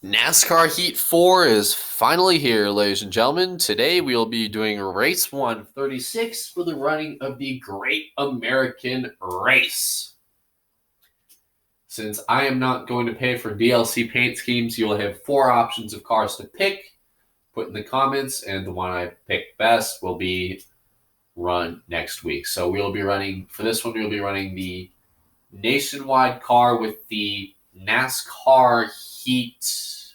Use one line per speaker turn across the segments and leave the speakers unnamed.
NASCAR Heat 4 is finally here, ladies and gentlemen. Today we will be doing race 136 for the running of the Great American Race. Since I am not going to pay for DLC paint schemes, you will have 4 options of cars to pick. Put in the comments, and the one I pick best will be run next week. So we'll be running, for this one, we'll be running the nationwide car with the NASCAR Heat.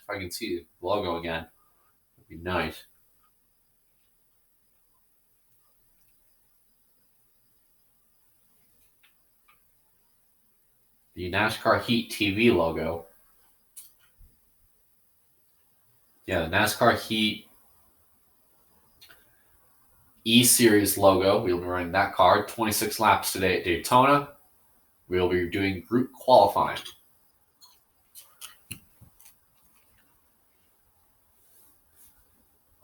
If I can see the logo again, it'd be nice. The NASCAR Heat TV logo. Yeah, the NASCAR Heat E-Series logo. We'll be running that car. 26 laps today at Daytona. We'll be doing group qualifying.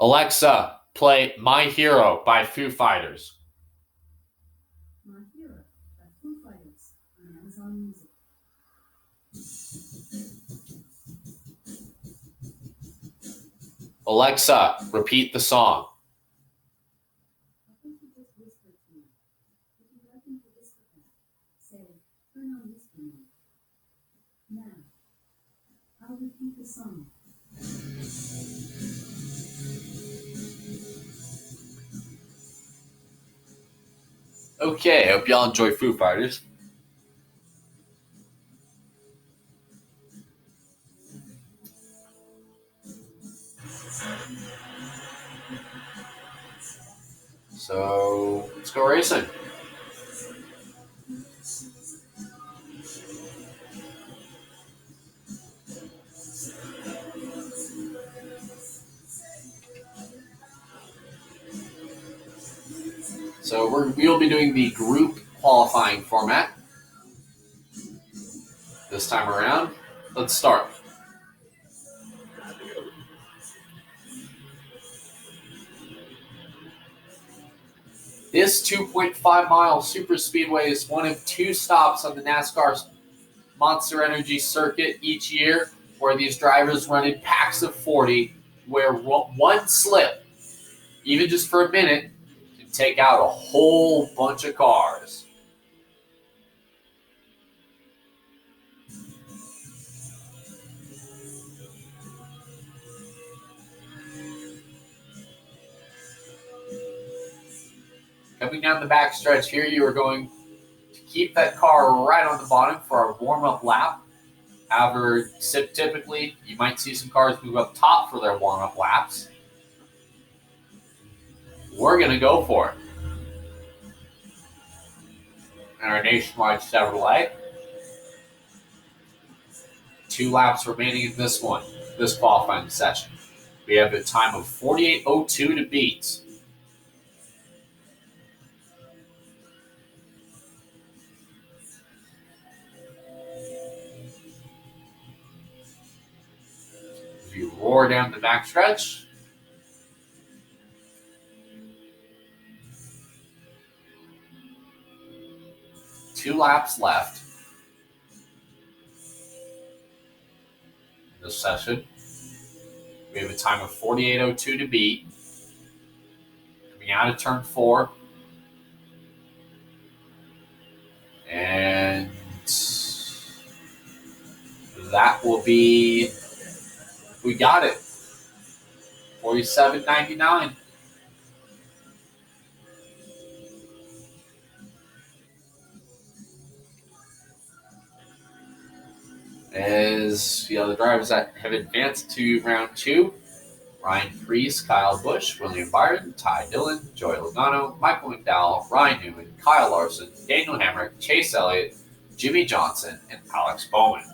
Alexa, play My Hero by Foo Fighters.
My Hero by Foo Fighters on Amazon Music.
Alexa, repeat the song.
I think you just whispered to me. If you'd like me to whisper that, say, turn on whisper mode. Now, I'll repeat the song.
Okay, I hope y'all enjoy Foo Fighters. So, let's go racing. So we'll be doing the group qualifying format this time around. Let's start. This 2.5-mile super speedway is one of 2 stops on the NASCAR Monster Energy circuit each year where these drivers run in packs of 40 where one slip, even just for a minute, can take out a whole bunch of cars. Coming down the backstretch here, you are going to keep that car right on the bottom for a warm-up lap. However, typically, you might see some cars move up top for their warm-up laps. We're going to go for it. And our nationwide Chevrolet. 2 laps remaining in this qualifying session. We have a time of 48.02 to beat. If you roar down the backstretch, two laps left in this session. We have a time of 48.02 to beat. Coming out of turn 4. And that will be, we got it, 47.99. As the other drivers that have advanced to round 2, Ryan Preece, Kyle Busch, William Byron, Ty Dillon, Joey Logano, Michael McDowell, Ryan Newman, Kyle Larson, Daniel Hamrick, Chase Elliott, Jimmy Johnson, and Alex Bowman.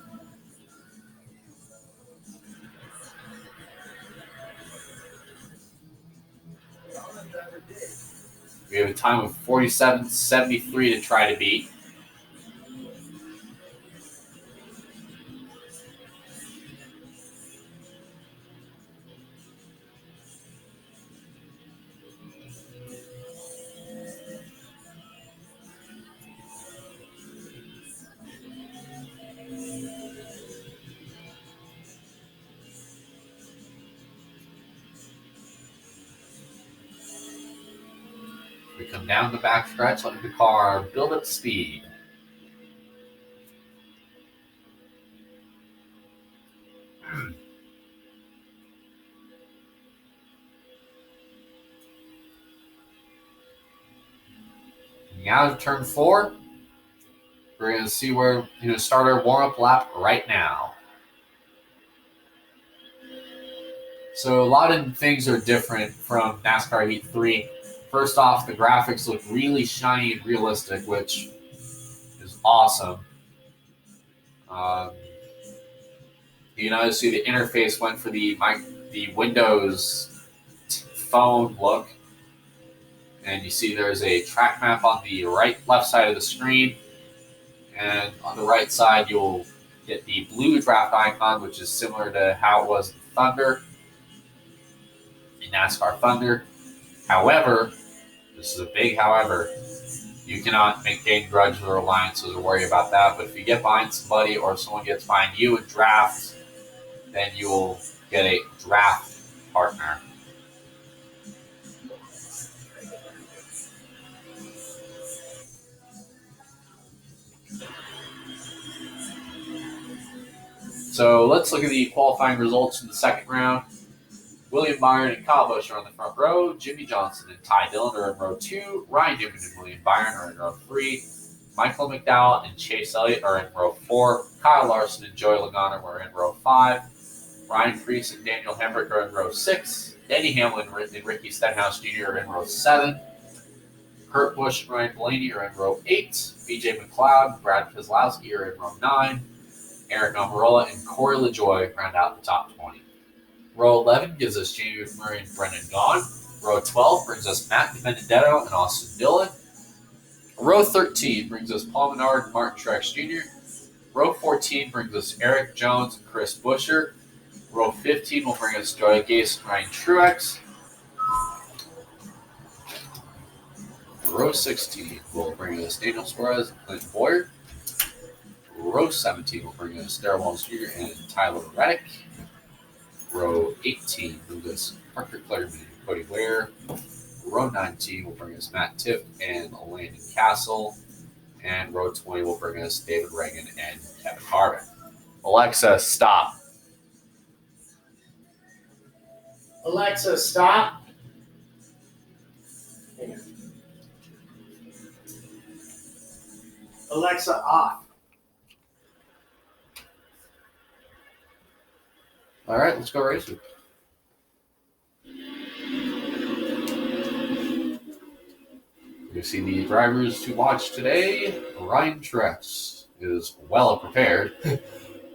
We have a time of 47.73 to try to beat. We come down the back stretch, letting the car build up speed. Coming out of turn 4, we're going to see where we're going to start our warm-up lap right now. So a lot of things are different from NASCAR Heat 3. First off, the graphics look really shiny and realistic, which is awesome. You know, see the interface went for the Windows phone look. And you see there's a track map on the left side of the screen. And on the right side, you'll get the blue draft icon, which is similar to how it was in Thunder, in NASCAR Thunder. However, this is a big however, you cannot maintain grudge or alliances or worry about that. But if you get behind somebody or someone gets behind you in drafts, then you'll get a draft partner. So let's look at the qualifying results from the second round. William Byron and Kyle Busch are on the front row. Jimmy Johnson and Ty Dillon are in row 2. Ryan Newman and William Byron are in row 3. Michael McDowell and Chase Elliott are in row 4. Kyle Larson and Joey Logano are in row 5. Ryan Preece and Daniel Hemrick are in row 6. Denny Hamlin and Ricky Stenhouse Jr. are in row 7. Kurt Busch and Ryan Blaney are in row 8. BJ McLeod and Brad Keselowski are in row 9. Eric Almirola and Corey LaJoie round out the top 20. Row 11 gives us Jamie McMurray and Brendan Gaughan. Row 12 brings us Matt DiBenedetto and Austin Dillon. Row 13 brings us Paul Menard and Martin Truex Jr. Row 14 brings us Eric Jones and Chris Buescher. Row 15 will bring us Joey Gase and Ryan Truex. Row 16 will bring us Daniel Suarez and Clinton Boyer. Row 17 will bring us Darrell Walls Jr. and Tyler Reddick. Row 18 brings us Parker Kligerman and Cody Ware. Row 19 will bring us Matt Tiff and Landon Castle. And row 20 will bring us David Reagan and Kevin Harvick. Alexa, stop. Alexa, stop. Alexa, off. All right, let's go racing. You see the drivers to watch today. Ryan Truex is well prepared.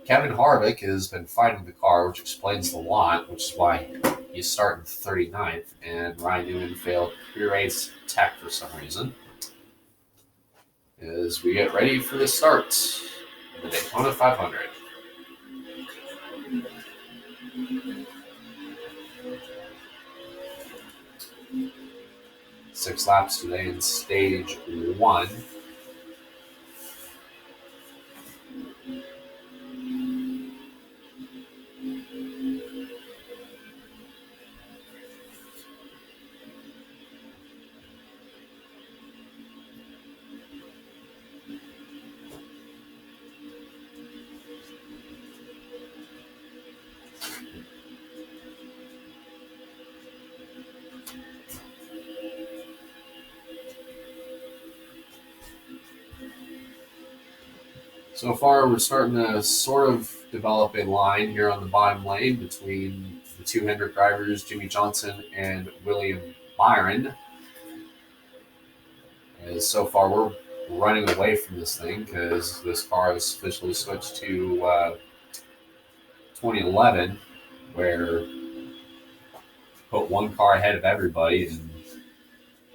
Kevin Harvick has been fighting the car, which explains the lot, which is why he's starting 39th. And Ryan Newman failed pre-race tech for some reason. As we get ready for the start of the Daytona 500. Six laps today in stage 1. So far, we're starting to sort of develop a line here on the bottom lane between the two Hendrick drivers, Jimmy Johnson and William Byron. As so far, we're running away from this thing because this car has officially switched to 2011, where put one car ahead of everybody and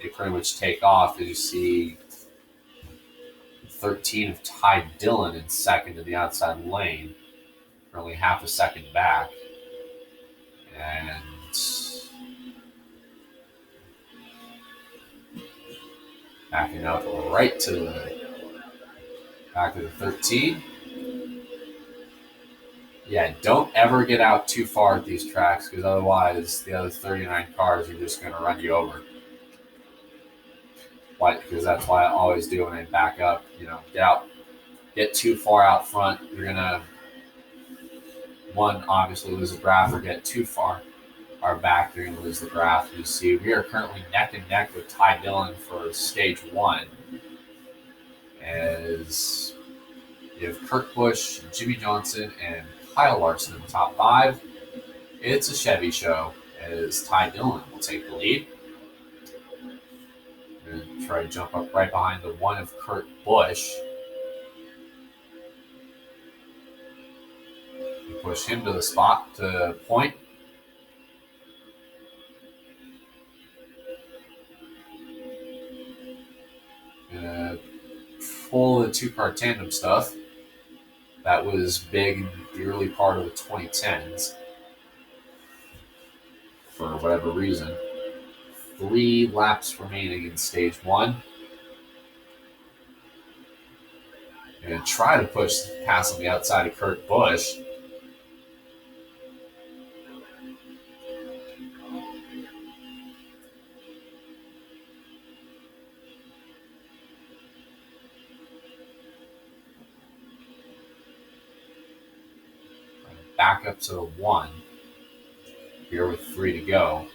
they pretty much take off. As you see 13 of Ty Dillon in second in the outside lane, for only half a second back. And backing up right to the back of the 13. Yeah, don't ever get out too far at these tracks because otherwise the other 39 cars are just going to run you over. Why? Because that's why I always do when I back up. Get too far out front, you're gonna obviously lose the draft, or get too far back, you're gonna lose the draft. You see, we are currently neck and neck with Ty Dillon for stage 1, as you have Kurt Busch, Jimmy Johnson, and Kyle Larson in the top 5. It's a Chevy show, as Ty Dillon will take the lead and try to jump up right behind the 1 of Kurt Busch. You push him to the spot to point. Full of the 2-car tandem stuff. That was big in the early part of the 2010s. For whatever reason. 3 laps remaining in stage 1. And try to push pass on the outside of Kurt Busch. Back up to the 1. Here with 3 to go.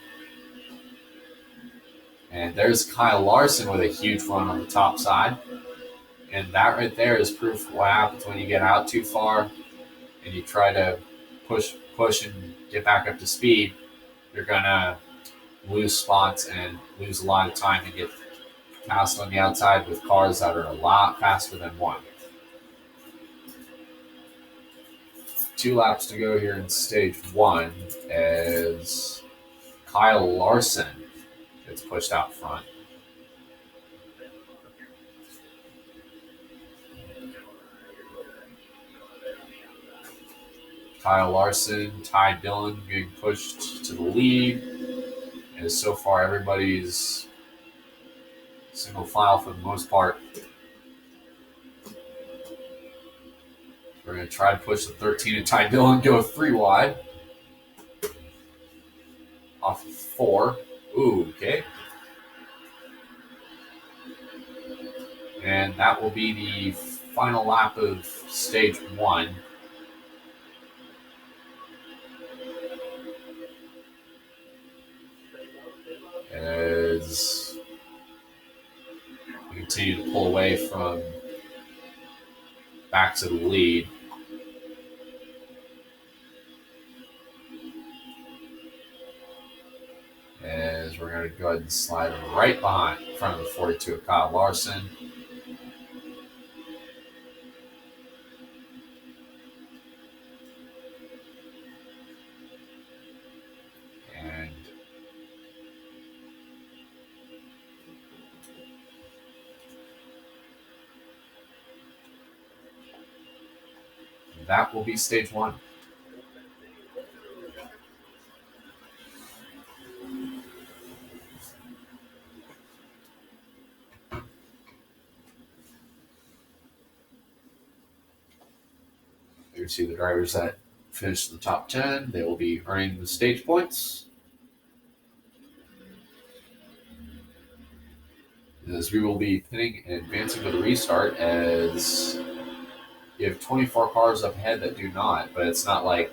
And there's Kyle Larson with a huge run on the top side. And that right there is proof of what happens when you get out too far and you try to push and get back up to speed. You're going to lose spots and lose a lot of time and get passed on the outside with cars that are a lot faster than 1. 2 laps to go here in stage 1 as Kyle Larson gets pushed out front. Kyle Larson, Ty Dillon being pushed to the lead. And so far, everybody's single file for the most part. We're going to try to push the 13 and Ty Dillon, go 3 wide. Off of 4. Ooh, okay. And that will be the final lap of stage 1. As we continue to pull away from back to the lead. As we're going to go ahead and slide right behind in front of the 42 of Kyle Larson. And that will be stage 1. You see the drivers that finish in the top 10. They will be earning the stage points. As we will be pitting and advancing to the restart, as you have 24 cars up ahead that do not, but it's not like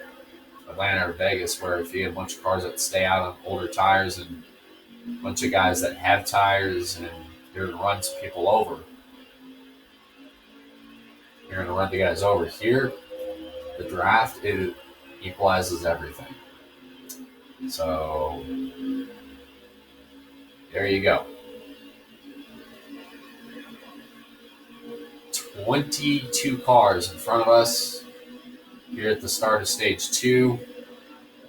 Atlanta or Vegas where if you have a bunch of cars that stay out on older tires and a bunch of guys that have tires and you're going to run some people over. You're going to run the guys over. Here, the draft, it equalizes everything. So, there you go. 22 cars in front of us here at the start of stage 2.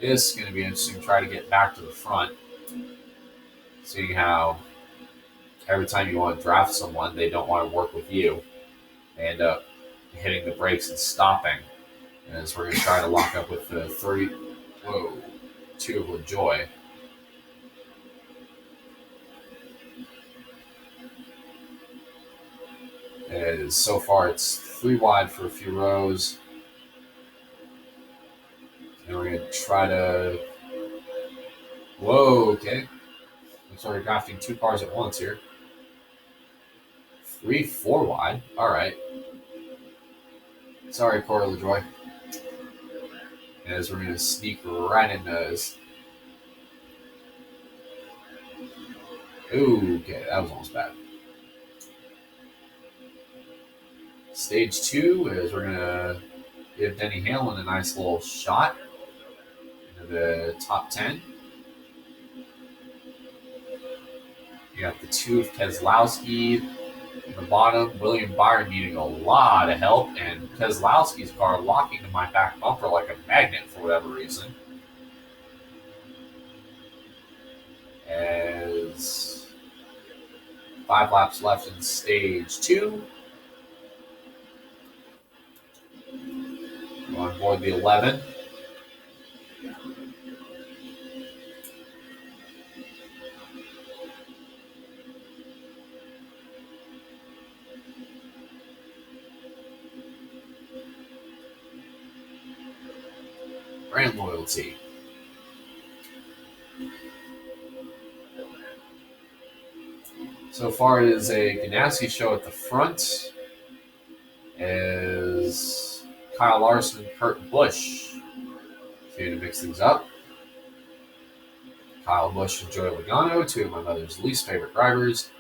This is going to be interesting to try to get back to the front. Seeing how every time you want to draft someone, they don't want to work with you. They end up hitting the brakes and stopping. As we're going to try to lock up with the 2 of LaJoy. As so far, it's 3 wide for a few rows. And we're going to try to... Whoa, okay. Looks like we're drafting 2 cars at once here. 3-4 wide. All right. Sorry, Corey LaJoy. As we're going to sneak right into this. Ooh, okay, that was almost bad. Stage 2 is we're going to give Denny Hamlin a nice little shot into the top 10. You got the 2 of Keselowski in the bottom. William Byron needing a lot of help, and Keselowski's car locking to my back bumper like a magnet for whatever reason. As 5 laps left in stage 2. On board the 11. Brand loyalty. So far, it is a Ganassi show at the front. As Kyle Larson and Kurt Busch continue to mix things up. Kyle Busch and Joey Logano, 2 of my mother's least favorite drivers.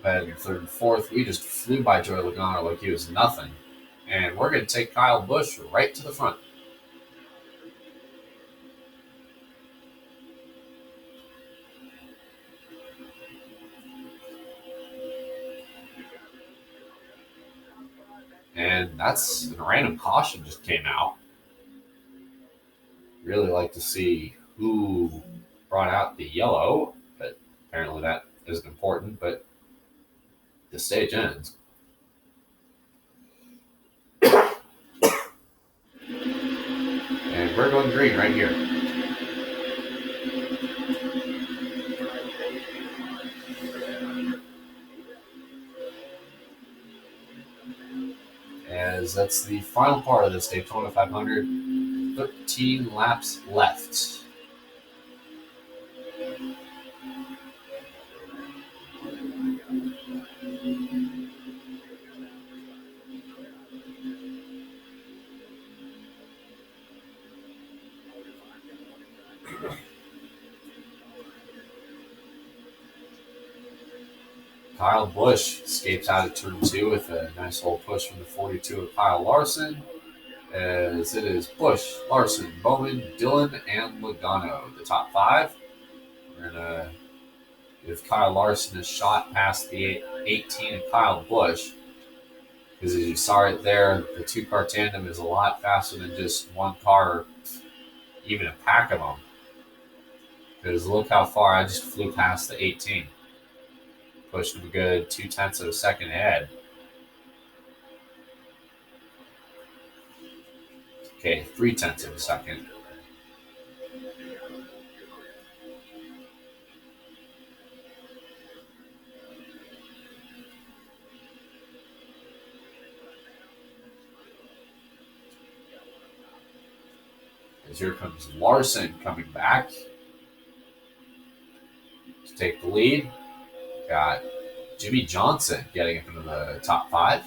And 3rd and 4th, we just flew by Joey Logano like he was nothing. And we're going to take Kyle Busch right to the front. And that's a random caution just came out. Really like to see who brought out the yellow, but apparently that isn't important, but the stage ends. And we're going green right here. As that's the final part of this Daytona 500. 13 laps left. Kyle Busch escapes out of turn 2 with a nice little push from the 42 of Kyle Larson. As it is Busch, Larson, Bowman, Dillon, and Logano, the top 5. We're going to give Kyle Larson a shot past the 18 of Kyle Busch. Because as you saw right there, the 2-car tandem is a lot faster than just one car, or even a pack of them. Because look how far I just flew past the 18. Pushed him a good 0.2 of a second ahead. Okay, 0.3 of a second. As here comes Larson coming back to take the lead. Got Jimmy Johnson getting up into the top 5.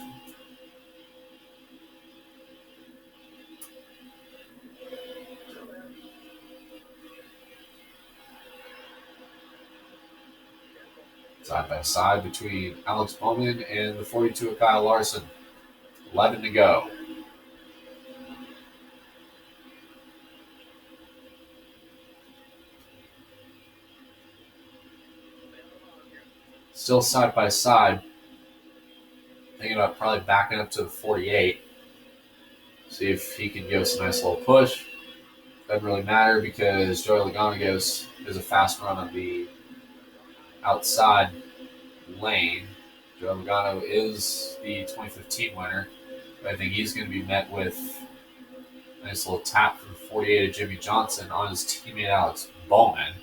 Side by side between Alex Bowman and the 42 of Kyle Larson. 11 to go. Still side by side. Thinking about probably backing up to the 48. See if he can give us a nice little push. Doesn't really matter because Joey Logano gives a fast run on the outside lane. Joey Logano is the 2015 winner. But I think he's going to be met with a nice little tap from 48 of Jimmy Johnson on his teammate Alex Bowman.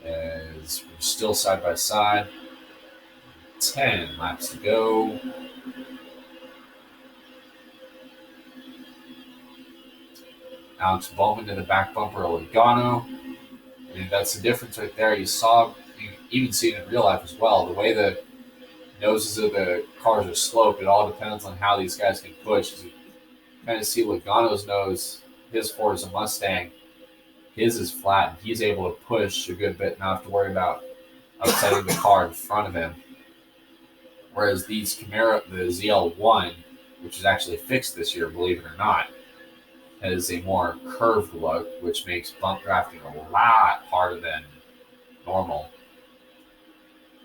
As we're still side by side. 10 laps to go. Alex Bowman to the back bumper of Logano. I mean, that's the difference right there. You even see it in real life as well. The way the noses of the cars are sloped, it all depends on how these guys can push. You kind of see Logano's nose, his Ford is a Mustang, his is flat, and he's able to push a good bit, not have to worry about upsetting the car in front of him. Whereas these Camaro, the ZL1, which is actually fixed this year, believe it or not, has a more curved look, which makes bump drafting a lot harder than normal.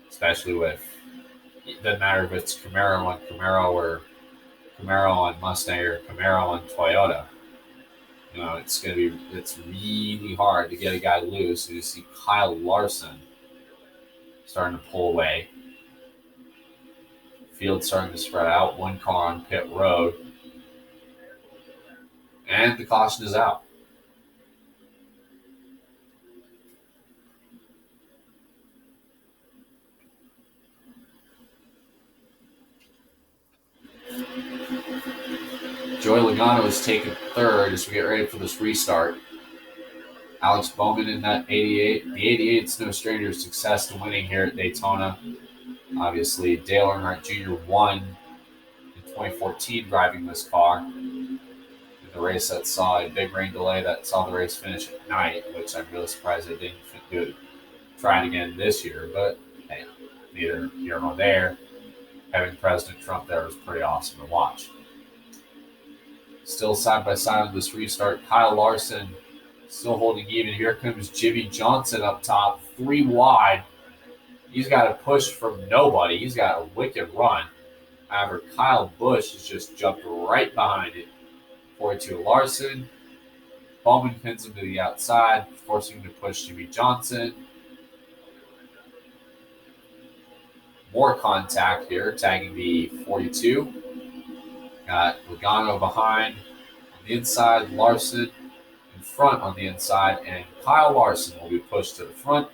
Especially with, it doesn't matter if it's Camaro on Camaro or Camaro on Mustang or Camaro on Toyota. It's really hard to get a guy loose. You see Kyle Larson starting to pull away. Field starting to spread out. One car on pit road. And the caution is out. Joey Logano is taking third as we get ready for this restart. Alex Bowman in that 88. The 88 is no stranger to success to winning here at Daytona. Obviously, Dale Earnhardt Jr. won in 2014 driving this car. In the race that saw a big rain delay that saw the race finish at night, which I'm really surprised they didn't do it. Try it again this year, but hey, neither here nor there. Having President Trump there was pretty awesome to watch. Still side by side on this restart, Kyle Larson still holding even. Here comes Jimmy Johnson up top, 3 wide. He's got to push from nobody. He's got a wicked run. However, Kyle Busch has just jumped right behind it. 42 Larson. Bowman pins him to the outside, forcing him to push Jimmy Johnson. More contact here, tagging the 42. Got Logano behind on the inside, Larson in front on the inside, and Kyle Larson will be pushed to the front.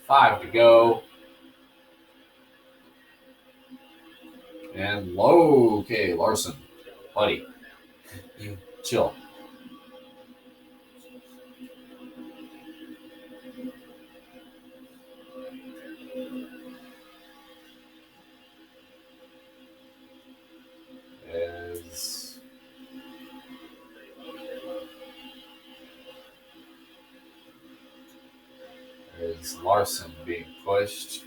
5 to go. And low. Okay, Larson, buddy, you chill. There's Larson being pushed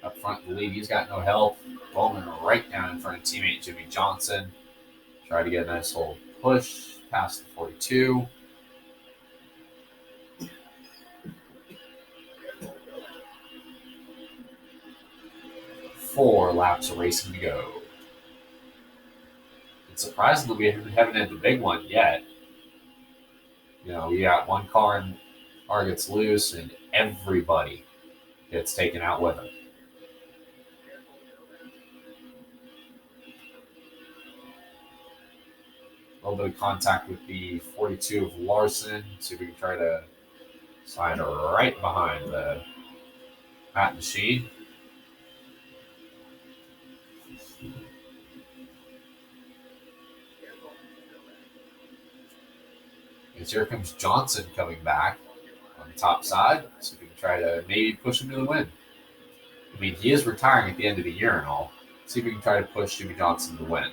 up front in the lead. He's got no help. Bowman right down in front of teammate Jimmy Johnson. Try to get a nice little push past the 42. Four laps of racing to go. It's surprising that we haven't had the big one yet. We got one car gets loose and everybody gets taken out with him. A little bit of contact with the 42 of Larson. See if we can try to slide right behind the Pat machine. And here comes Johnson coming back on the top side. So we can try to maybe push him to the win. I mean, he is retiring at the end of the year and all. See if we can try to push Jimmy Johnson to the win.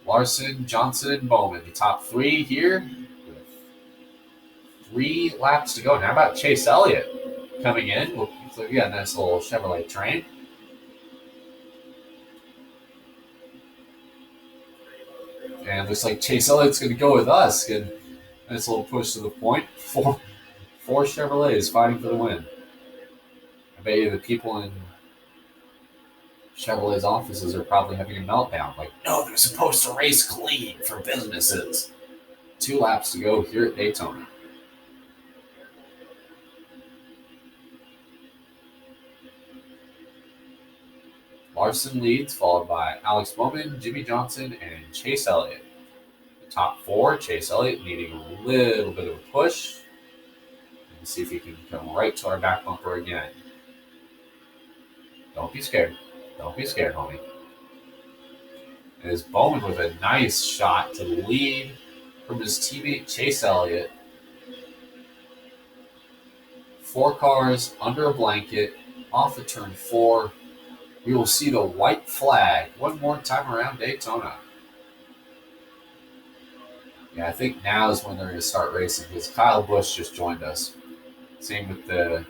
Larson, Johnson, Bowman, the top 3 here with 3 laps to go. Now, how about Chase Elliott coming in? So we got a nice little Chevrolet train. And looks like Chase Elliott's going to go with us. Get a nice little push to the point. Four Chevrolets fighting for the win. I bet you the people in Chevrolet's offices are probably having a meltdown. Like, no, they're supposed to race clean for businesses. 2 laps to go here at Daytona. Larson leads, followed by Alex Bowman, Jimmy Johnson, and Chase Elliott. The top 4. Chase Elliott needing a little bit of a push. And see if he can come right to our back bumper again. Don't be scared. Don't be scared, homie. And it's Bowman with a nice shot to lead from his teammate Chase Elliott. 4 cars under a blanket off of turn 4. We will see the white flag one more time around Daytona. Yeah, I think now is when they're going to start racing because Kyle Busch just joined us. Same with the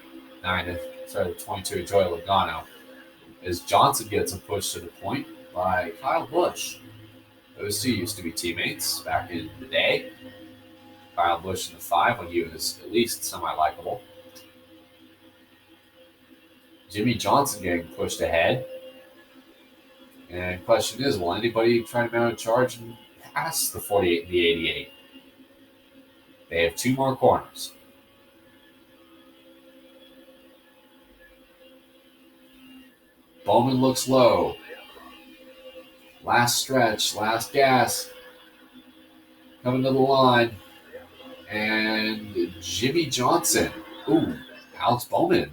22 Joey Logano. As Johnson gets a push to the point by Kyle Busch. Those two used to be teammates back in the day. Kyle Busch in the 5 when he was at least semi-likable. Jimmy Johnson getting pushed ahead. And the question is, will anybody try to mount a charge and pass the 48 and the 88? They have 2 more corners. Bowman looks low. Last stretch, last gas. Coming to the line. And Jimmy Johnson. Ooh, Alex Bowman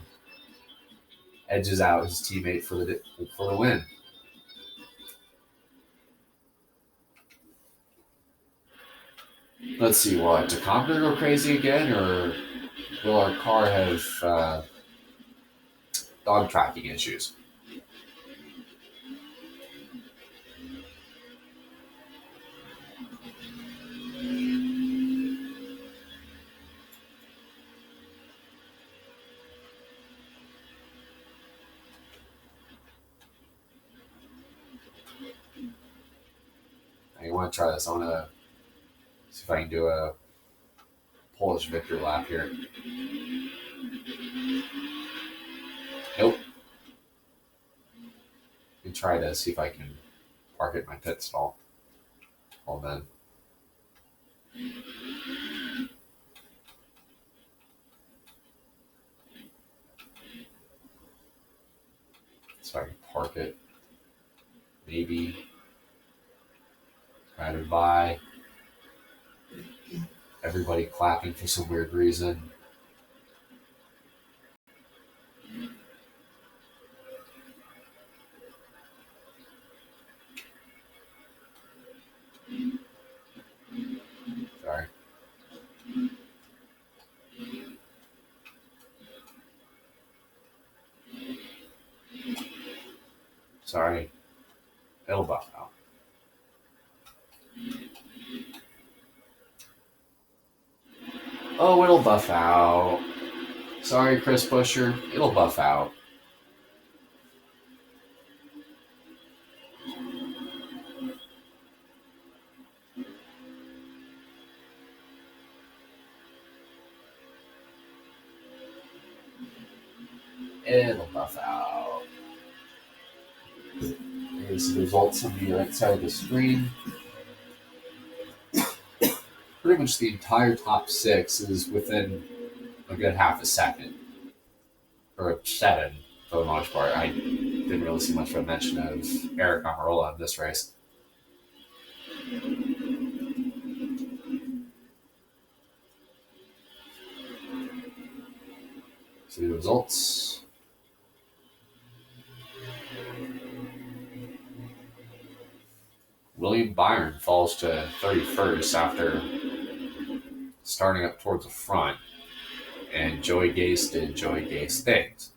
edges out his teammate for the win. Let's see, will our tachometer go crazy again, or will our car have dog tracking issues? I want to try this. I want to see if I can do a Polish victory lap here. Nope. Let me try to see if I can park at my pit stall. Hold on. So I can park it. Maybe. Guided by. Everybody clapping for some weird reason. Sorry. Sorry. It'll buff out. Oh, it'll buff out. Sorry, Chris Buescher. It'll buff out. It'll buff out. Here's the results on the right side of the screen. Pretty much the entire top 6 is within a good half a second. Or 7, for the most part. I didn't really see much of a mention of Eric Amarola in this race. See the results. William Byron falls to 31st after starting up towards the front. And Joey Gase did Joey Gase things.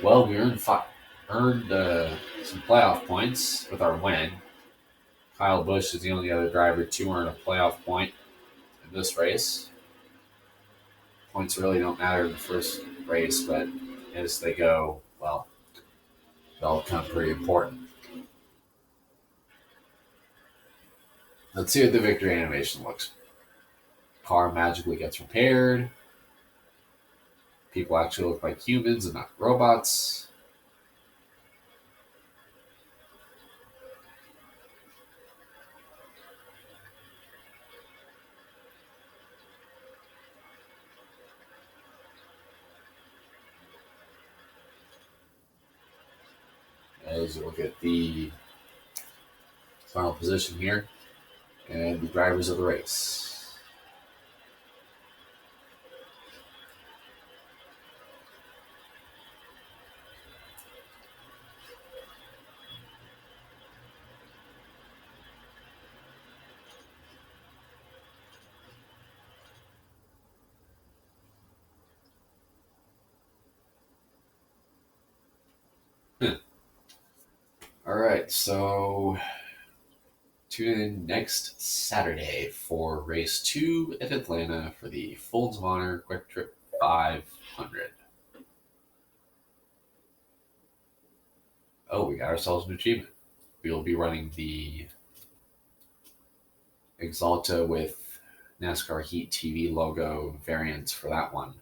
Well, we earned some playoff points with our win. Kyle Busch is the only other driver to earn a playoff point in this race. Points really don't matter in the first race, but as they go, well, they'll become pretty important. Let's see what the victory animation looks. Car magically gets repaired. People actually look like humans and not robots. As you look at the final position here and the drivers of the race. All right, so tune in next Saturday for race 2 at Atlanta for the Folds of Honor Quick Trip 500. Oh, we got ourselves an achievement. We'll be running the Exalta with NASCAR Heat TV logo variants for that one.